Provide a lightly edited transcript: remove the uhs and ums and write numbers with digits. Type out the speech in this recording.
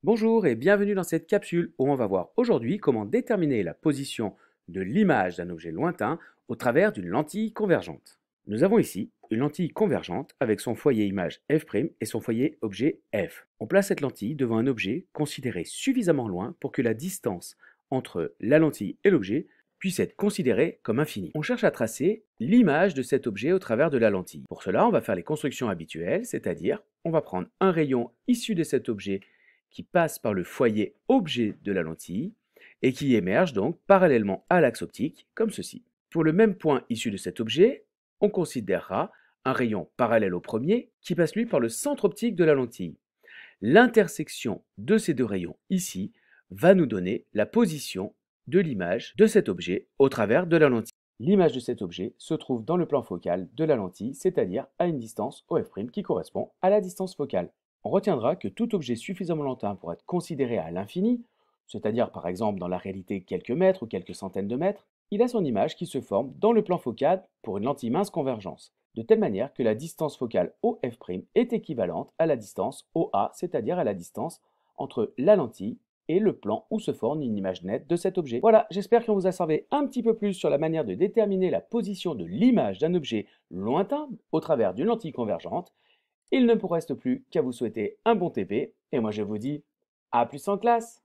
Bonjour et bienvenue dans cette capsule où on va voir aujourd'hui comment déterminer la position de l'image d'un objet lointain au travers d'une lentille convergente. Nous avons ici une lentille convergente avec son foyer image f' et son foyer objet f. On place cette lentille devant un objet considéré suffisamment loin pour que la distance entre la lentille et l'objet puisse être considérée comme infinie. On cherche à tracer l'image de cet objet au travers de la lentille. Pour cela, on va faire les constructions habituelles, c'est-à-dire on va prendre un rayon issu de cet objet qui passe par le foyer objet de la lentille et qui émerge donc parallèlement à l'axe optique, comme ceci. Pour le même point issu de cet objet, on considérera un rayon parallèle au premier qui passe lui par le centre optique de la lentille. L'intersection de ces deux rayons ici va nous donner la position de l'image de cet objet au travers de la lentille. L'image de cet objet se trouve dans le plan focal de la lentille, c'est-à-dire à une distance OF' qui correspond à la distance focale. On retiendra que tout objet suffisamment lointain pour être considéré à l'infini, c'est-à-dire par exemple dans la réalité quelques mètres ou quelques centaines de mètres, il a son image qui se forme dans le plan focal pour une lentille mince convergence, de telle manière que la distance focale OF' est équivalente à la distance OA, c'est-à-dire à la distance entre la lentille et le plan où se forme une image nette de cet objet. Voilà, j'espère qu'on vous a servi un petit peu plus sur la manière de déterminer la position de l'image d'un objet lointain au travers d'une lentille convergente. Il ne me reste plus qu'à vous souhaiter un bon TP, et moi je vous dis à plus en classe!